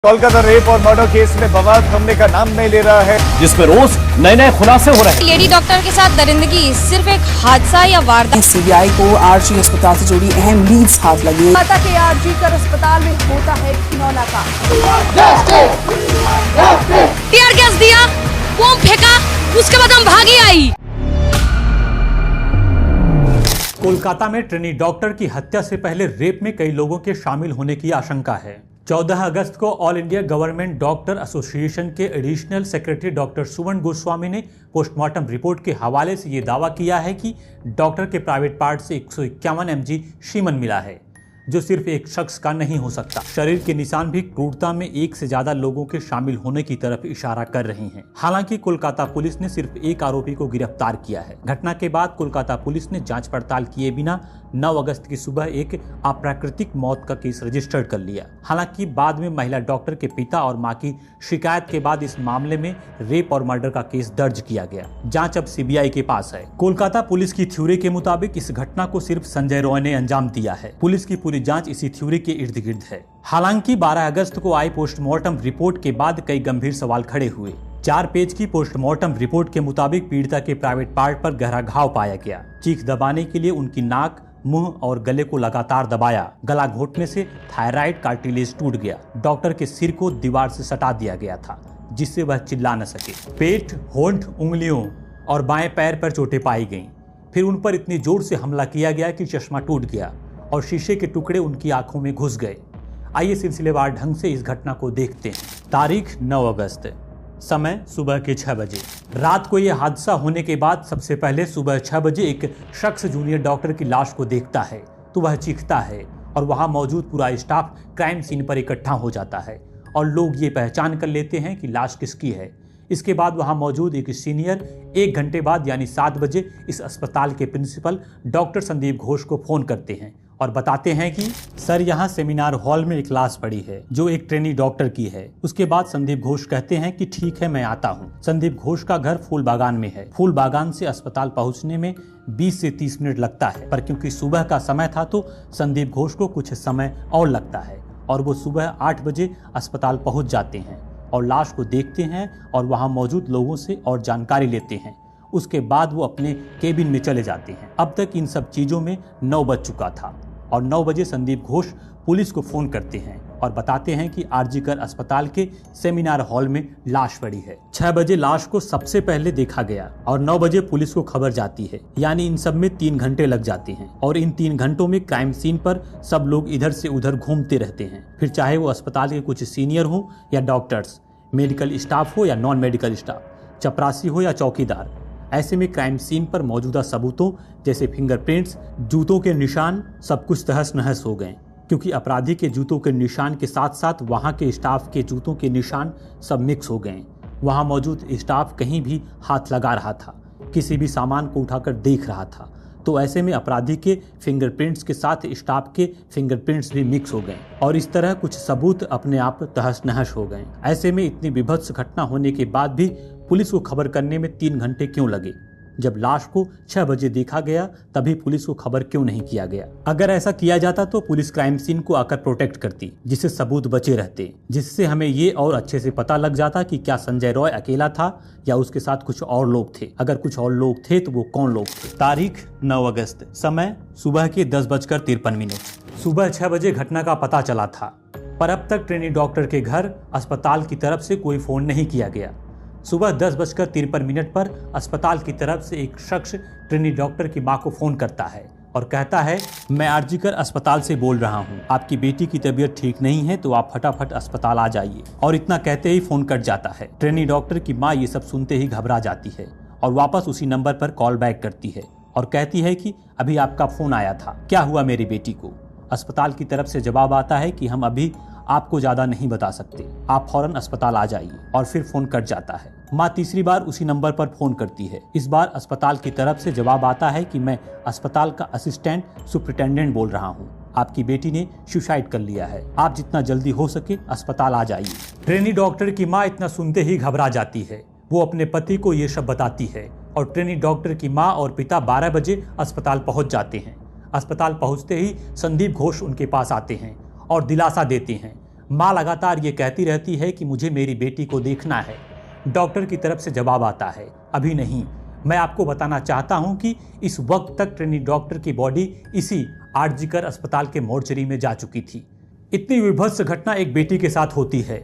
Kolkata rape और murder case में बवाल थमने का नाम नहीं ले रहा है, जिसमें रोज नए नए खुलासे हो रहे हैं। लेडी डॉक्टर के साथ दरिंदगी सिर्फ एक हादसा या वारदात? सीबीआई को आरजी अस्पताल से जुड़ी अहम लीड्स हाथ लगी। कोलकाता के आरजी कर अस्पताल में होता है खिलौना का। टीयर गैस दिया, बम फेंका, उसके बाद हम भागी आई। कोलकाता में ट्रेनी डॉक्टर की हत्या से पहले रेप में कई लोगों के शामिल होने की आशंका है। 14 अगस्त को all India government doctor association के एडिशनल सेक्रेटरी डॉक्टर सुवर्ण गोस्वामी ने पोस्टमार्टम रिपोर्ट के हवाले से ये दावा किया है कि डॉक्टर के प्राइवेट पार्ट से 151 mg शीमन मिला है, जो सिर्फ एक शख्स का नहीं हो सकता। शरीर के निशान भी क्रूरता में एक से ज्यादा लोगों के शामिल होने की तरफ इशारा कर रहे हैं। हालांकि कोलकाता पुलिस ने सिर्फ एक आरोपी को गिरफ्तार किया है। घटना के बाद कोलकाता पुलिस ने जांच पड़ताल किए बिना 9 अगस्त की सुबह एक अप्राकृतिक मौत का केस रजिस्टर्ड कर लिया। हालांकि बाद में महिला डॉक्टर के पिता और मां की शिकायत के बाद इस मामले में रेप और मर्डर का केस दर्ज किया गया। जांच अब सीबीआई के पास है। कोलकाता पुलिस की थ्योरी के मुताबिक इस घटना को सिर्फ संजय रॉय ने अंजाम दिया है। पुलिस की पूरी जांच इसी थ्योरी के इर्द गिर्द है। हालांकि 12 अगस्त को आई पोस्टमार्टम रिपोर्ट के बाद कई गंभीर सवाल खड़े हुए। 4 पेज की पोस्टमार्टम रिपोर्ट के मुताबिक पीड़िता के प्राइवेट पार्ट पर गहरा घाव पाया गया। चीख दबाने के लिए उनकी नाक, मुंह और गले को लगातार दबाया। गला घोटने से थायराइड कार्टिलेज टूट गया। डॉक्टर के सिर को दीवार से सटा दिया गया था, जिससे वह चिल्ला न सके। पेट, होंठ, उंगलियों और बाएं पैर पर चोटें पाई गईं। फिर उन पर इतनी जोर से हमला किया गया कि चश्मा टूट गया और शीशे के टुकड़े उनकी आंखों में घुस गए। आइए सिलसिलेवार ढंग से इस घटना को देखते हैं। तारीख 9 अगस्त, समय सुबह के 6 बजे। रात को यह हादसा होने के बाद सबसे पहले सुबह 6 बजे एक शख्स जूनियर डॉक्टर की लाश को देखता है तो वह चीखता है और वहां मौजूद पूरा स्टाफ क्राइम सीन पर इकट्ठा हो जाता है और लोग ये पहचान कर लेते हैं कि लाश किसकी है। इसके बाद वहां मौजूद एक सीनियर 1 घंटे बाद यानी 7 बजे इस अस्पताल के प्रिंसिपल डॉक्टर संदीप घोष को फोन करते हैं और बताते हैं कि सर, यहाँ सेमिनार हॉल में एक लाश पड़ी है जो एक ट्रेनी डॉक्टर की है। उसके बाद संदीप घोष कहते हैं कि ठीक है, मैं आता हूँ। संदीप घोष का घर फूल बागान में है। फूल बागान से अस्पताल पहुँचने में 20 से 30 मिनट लगता है, पर क्योंकि सुबह का समय था तो संदीप घोष को कुछ समय और लगता है और वो सुबह 8 बजे अस्पताल पहुँच जाते हैं और लाश को देखते हैं और वहाँ मौजूद लोगों से और जानकारी लेते हैं। उसके बाद वो अपने केबिन में चले जाते हैं। अब तक इन सब चीज़ों में 9 बज चुका था और 9 बजे संदीप घोष पुलिस को फोन करते हैं और बताते हैं कि आरजी कर अस्पताल के सेमिनार हॉल में लाश पड़ी है। 6 बजे लाश को सबसे पहले देखा गया और 9 बजे पुलिस को खबर जाती है। यानी इन सब में 3 घंटे लग जाते हैं और इन 3 घंटों में क्राइम सीन पर सब लोग इधर से उधर घूमते रहते हैं। फिर चाहे वो अस्पताल के कुछ सीनियर हो या डॉक्टर्स, मेडिकल स्टाफ हो या नॉन मेडिकल स्टाफ, चपरासी हो या चौकीदार। ऐसे में क्राइम सीन पर मौजूदा सबूतों जैसे फिंगरप्रिंट्स, जूतों के निशान, सब कुछ तहस नहस हो गए, क्योंकि अपराधी के जूतों के निशान के साथ साथ वहां के स्टाफ के जूतों के निशान सब मिक्स हो गए। वहां मौजूद स्टाफ कहीं भी हाथ लगा रहा था, किसी भी सामान को उठाकर देख रहा था, तो ऐसे में अपराधी के फिंगरप्रिंट्स के साथ स्टाफ के फिंगरप्रिंट्स भी मिक्स हो गए और इस तरह कुछ सबूत अपने आप तहस नहस हो गए। ऐसे में इतनी विभत्स घटना होने के बाद भी पुलिस को खबर करने में 3 घंटे क्यों लगे? जब लाश को 6 बजे देखा गया तभी पुलिस को खबर क्यों नहीं किया गया? अगर ऐसा किया जाता तो पुलिस क्राइम सीन को आकर प्रोटेक्ट करती, जिससे सबूत बचे रहते, जिससे हमें ये और अच्छे से पता लग जाता कि क्या संजय रॉय अकेला था या उसके साथ कुछ और लोग थे। अगर कुछ और लोग थे तो वो कौन लोग थे? तारीख 9 अगस्त, समय सुबह के 10:53। सुबह 6 बजे घटना का पता चला था, पर अब तक ट्रेनी डॉक्टर के घर अस्पताल की तरफ से कोई फोन नहीं किया गया। सुबह 10:53 पर अस्पताल की तरफ से एक शख्स ट्रेनी डॉक्टर की मां को फोन करता है और कहता है, मैं आरजी कर अस्पताल से बोल रहा हूं, आपकी बेटी की तबीयत ठीक नहीं है तो आप फटाफट अस्पताल आ जाइए। और इतना कहते ही फोन कट जाता है। ट्रेनी डॉक्टर की मां ये सब सुनते ही घबरा जाती है और वापस उसी नंबर पर कॉल बैक करती है और कहती है कि अभी आपका फोन आया था, क्या हुआ मेरी बेटी को? अस्पताल की तरफ से जवाब आता है कि हम अभी आपको ज्यादा नहीं बता सकते, आप फौरन अस्पताल आ जाइए। और फिर फोन कट जाता है। माँ तीसरी बार उसी नंबर पर फोन करती है। इस बार अस्पताल की तरफ से जवाब आता है कि मैं अस्पताल का असिस्टेंट सुपरिटेंडेंट बोल रहा हूँ, आपकी बेटी ने सुसाइड कर लिया है, आप जितना जल्दी हो सके अस्पताल आ जाइए। ट्रेनी डॉक्टर की माँ इतना सुनते ही घबरा जाती है। वो अपने पति को ये सब बताती है और ट्रेनी डॉक्टर की माँ और पिता 12 बजे अस्पताल पहुँच जाते हैं। अस्पताल पहुँचते ही संदीप घोष उनके पास आते हैं और दिलासा देते हैं। माँ लगातार ये कहती रहती है कि मुझे मेरी बेटी को देखना है। डॉक्टर की तरफ से जवाब आता है, अभी नहीं। मैं आपको बताना चाहता हूं कि इस वक्त तक ट्रेनी डॉक्टर की बॉडी इसी आरजीकर अस्पताल के मोर्चरी में जा चुकी थी। इतनी विभत्स घटना एक बेटी के साथ होती है,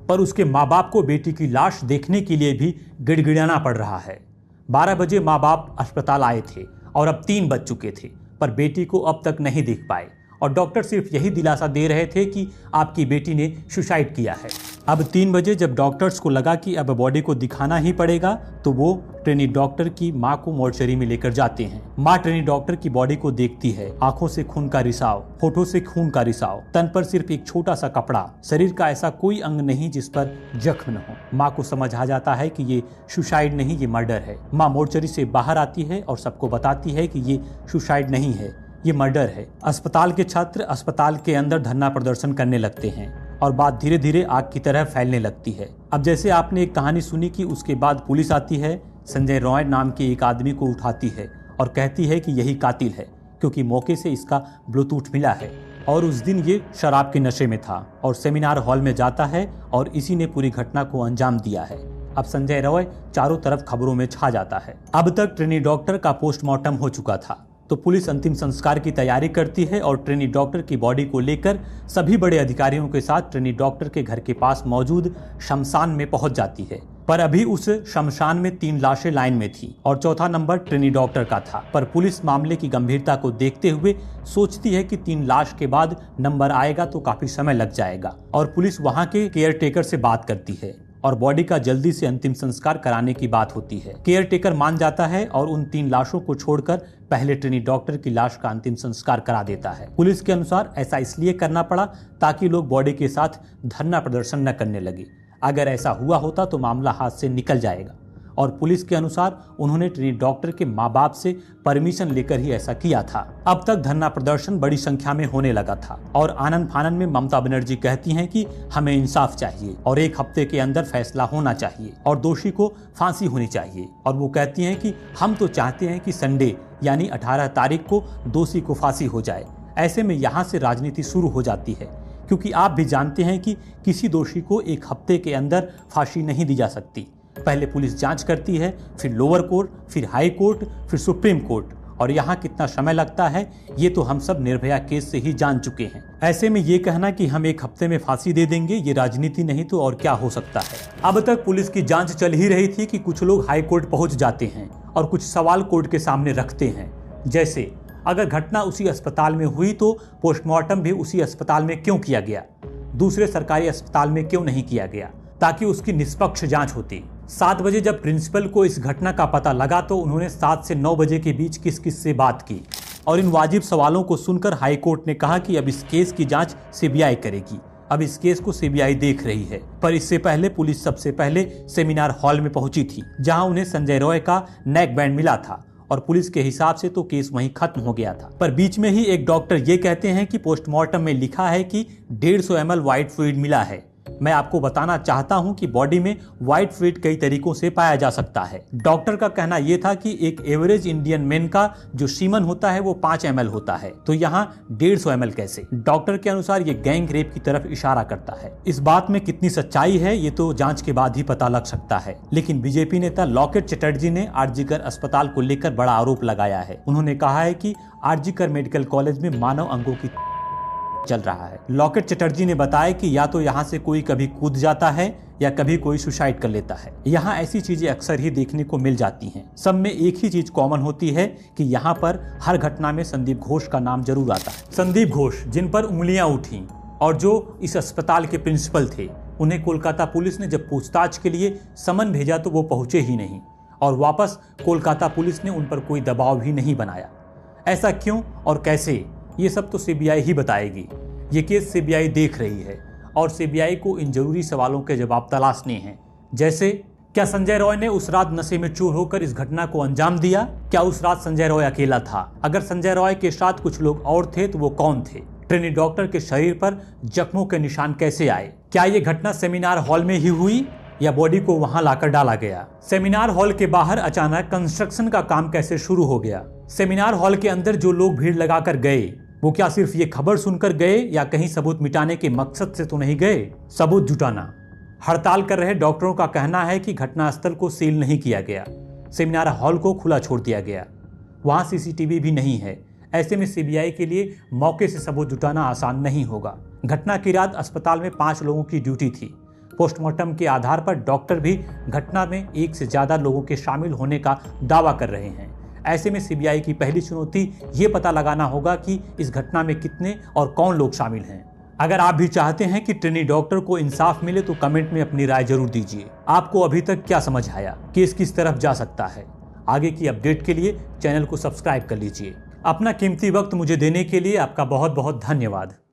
पर उसके माँ बाप को बेटी की लाश देखने के लिए भी गिड़गिड़ाना पड़ रहा है। 12 बजे माँ बाप अस्पताल आए थे और अब 3 बज चुके थे, पर बेटी को अब तक नहीं देख पाए और डॉक्टर सिर्फ यही दिलासा दे रहे थे कि आपकी बेटी ने सुसाइड किया है। अब 3 बजे जब डॉक्टर्स को लगा कि अब बॉडी को दिखाना ही पड़ेगा, तो वो ट्रेनी डॉक्टर की मां को मोर्चरी में लेकर जाते हैं। मां ट्रेनी डॉक्टर की बॉडी को देखती है, आंखों से खून का रिसाव, होठों से खून का रिसाव, तन पर सिर्फ एक छोटा सा कपड़ा, शरीर का ऐसा कोई अंग नहीं जिस पर जख्म न हो। मां को समझ आ जाता है कि ये सुसाइड नहीं, ये मर्डर है। मां मोर्चरी से बाहर आती है और सबको बताती है कि ये सुसाइड नहीं है, ये मर्डर है। अस्पताल के छात्र अस्पताल के अंदर धरना प्रदर्शन करने लगते हैं और बात धीरे धीरे आग की तरह फैलने लगती है। अब जैसे आपने एक कहानी सुनी कि उसके बाद पुलिस आती है, संजय रॉय नाम के एक आदमी को उठाती है और कहती है कि यही कातिल है, क्योंकि मौके से इसका ब्लूटूथ मिला है और उस दिन ये शराब के नशे में था और सेमिनार हॉल में जाता है और इसी ने पूरी घटना को अंजाम दिया है। अब संजय रॉय चारों तरफ खबरों में छा जाता है। अब तक ट्रेनी डॉक्टर का पोस्टमार्टम हो चुका था, तो पुलिस अंतिम संस्कार की तैयारी करती है और ट्रेनी डॉक्टर की बॉडी को लेकर सभी बड़े अधिकारियों के साथ ट्रेनी डॉक्टर के घर के पास मौजूद शमशान में पहुंच जाती है। पर अभी उस शमशान में 3 लाशें लाइन में थी और चौथा नंबर ट्रेनी डॉक्टर का था। पर पुलिस मामले की गंभीरता को देखते हुए सोचती है कि 3 लाश के बाद नंबर आएगा तो काफी समय लग जाएगा और पुलिस वहां के केयरटेकर से बात करती है और बॉडी का जल्दी से अंतिम संस्कार कराने की बात होती है। केयरटेकर मान जाता है और उन 3 लाशों को छोड़कर पहले ट्रेनी डॉक्टर की लाश का अंतिम संस्कार करा देता है। पुलिस के अनुसार ऐसा इसलिए करना पड़ा ताकि लोग बॉडी के साथ धरना प्रदर्शन न करने लगे। अगर ऐसा हुआ होता तो मामला हाथ से निकल जाएगा और पुलिस के अनुसार उन्होंने ट्रेनी डॉक्टर के माँ बाप से परमिशन लेकर ही ऐसा किया था। अब तक धरना प्रदर्शन बड़ी संख्या में होने लगा था और आनन फानन में ममता बनर्जी कहती हैं कि हमें इंसाफ चाहिए और 1 हफ्ते के अंदर फैसला होना चाहिए और दोषी को फांसी होनी चाहिए। और वो कहती हैं कि हम तो चाहते हैं कि संडे यानी 18 तारीख को दोषी को फांसी हो जाए। ऐसे में यहाँ से राजनीति शुरू हो जाती है, क्योंकि आप भी जानते हैं कि किसी दोषी को 1 हफ्ते के अंदर फांसी नहीं दी जा सकती। पहले पुलिस जांच करती है, फिर लोअर कोर्ट, फिर हाई कोर्ट, फिर सुप्रीम कोर्ट, और यहाँ कितना समय लगता है ये तो हम सब निर्भया केस से ही जान चुके हैं। ऐसे में ये कहना कि हम 1 हफ्ते में फांसी दे देंगे, ये राजनीति नहीं तो और क्या हो सकता है। अब तक पुलिस की जांच चल ही रही थी कि कुछ लोग हाई कोर्ट पहुंच जाते हैं और कुछ सवाल कोर्ट के सामने रखते हैं, जैसे अगर घटना उसी अस्पताल में हुई तो पोस्टमार्टम भी उसी अस्पताल में क्यों किया गया, दूसरे सरकारी अस्पताल में क्यों नहीं किया गया, ताकि उसकी निष्पक्ष जांच होती। 7 बजे जब प्रिंसिपल को इस घटना का पता लगा तो उन्होंने 7 से 9 बजे के बीच किस किस से बात की और इन वाजिब सवालों को सुनकर हाई कोर्ट ने कहा कि अब इस केस की जांच सीबीआई करेगी। अब इस केस को सीबीआई देख रही है। पर इससे पहले पुलिस सबसे पहले सेमिनार हॉल में पहुंची थी, जहां उन्हें संजय रॉय का नेक बैंड मिला था और पुलिस के हिसाब से तो केस वहीं खत्म हो गया था। पर बीच में ही एक डॉक्टर ये कहते हैं कि पोस्टमार्टम में लिखा है कि 150 ml व्हाइट फ्लूइड मिला है। मैं आपको बताना चाहता हूं कि बॉडी में व्हाइट फ्लूइड कई तरीकों से पाया जा सकता है। डॉक्टर का कहना यह था कि एक एवरेज इंडियन मेन का जो सीमन होता है वो 5 ml होता है, तो यहाँ 150 ml कैसे? डॉक्टर के अनुसार ये गैंग रेप की तरफ इशारा करता है। इस बात में कितनी सच्चाई है ये तो जांच के बाद ही पता लग सकता है। लेकिन बीजेपी नेता लॉकेट चटर्जी ने आरजीकर अस्पताल को लेकर बड़ा आरोप लगाया है। उन्होंने कहा है कि आरजीकर मेडिकल कॉलेज में मानव अंगों की चल रहा है। लॉकेट चटर्जी ने बताया कि या तो यहाँ से कोई कभी कूद जाता है या कभी कोई सुसाइड कर लेता है। यहाँ ऐसी चीजें अक्सर ही देखने को मिल जाती हैं। सब में एक ही चीज कॉमन होती है कि यहाँ पर हर घटना में संदीप घोष का नाम जरूर आता है। संदीप घोष, जिन पर उंगलियां उठी और जो इस अस्पताल के प्रिंसिपल थे, उन्हें कोलकाता पुलिस ने जब पूछताछ के लिए समन भेजा तो वो पहुंचे ही नहीं और वापस कोलकाता पुलिस ने उन पर कोई दबाव भी नहीं बनाया। ऐसा क्यों और कैसे, ये सब तो सीबीआई ही बताएगी। ये केस सीबीआई देख रही है और सीबीआई को इन जरूरी सवालों के जवाब तलाशने हैं, जैसे क्या संजय रॉय ने उस रात नशे में चूर होकर इस घटना को अंजाम दिया? क्या उस रात संजय रॉय अकेला था? अगर संजय रॉय के साथ कुछ लोग और थे तो वो कौन थे? ट्रेनी डॉक्टर के शरीर पर जख्मों के निशान कैसे आए? क्या ये घटना सेमिनार हॉल में ही हुई या बॉडी को वहां लाकर डाला गया? सेमिनार हॉल के बाहर अचानक कंस्ट्रक्शन का काम कैसे शुरू हो गया? सेमिनार हॉल के अंदर जो लोग भीड़ लगाकर गए वो क्या सिर्फ ये खबर सुनकर गए या कहीं सबूत मिटाने के मकसद से तो नहीं गए? सबूत जुटाना। हड़ताल कर रहे डॉक्टरों का कहना है कि घटनास्थल को सील नहीं किया गया, सेमिनार हॉल को खुला छोड़ दिया गया, वहां सीसीटीवी भी नहीं है। ऐसे में सीबीआई के लिए मौके से सबूत जुटाना आसान नहीं होगा। घटना की रात अस्पताल में 5 लोगों की ड्यूटी थी। पोस्टमार्टम के आधार पर डॉक्टर भी घटना में 1 से ज्यादा लोगों के शामिल होने का दावा कर रहे हैं। ऐसे में सीबीआई की पहली चुनौती ये पता लगाना होगा कि इस घटना में कितने और कौन लोग शामिल हैं। अगर आप भी चाहते हैं कि ट्रेनी डॉक्टर को इंसाफ मिले तो कमेंट में अपनी राय जरूर दीजिए। आपको अभी तक क्या समझ आया, केस किस तरफ जा सकता है? आगे की अपडेट के लिए चैनल को सब्सक्राइब कर लीजिए। अपना कीमती वक्त मुझे देने के लिए आपका बहुत बहुत धन्यवाद।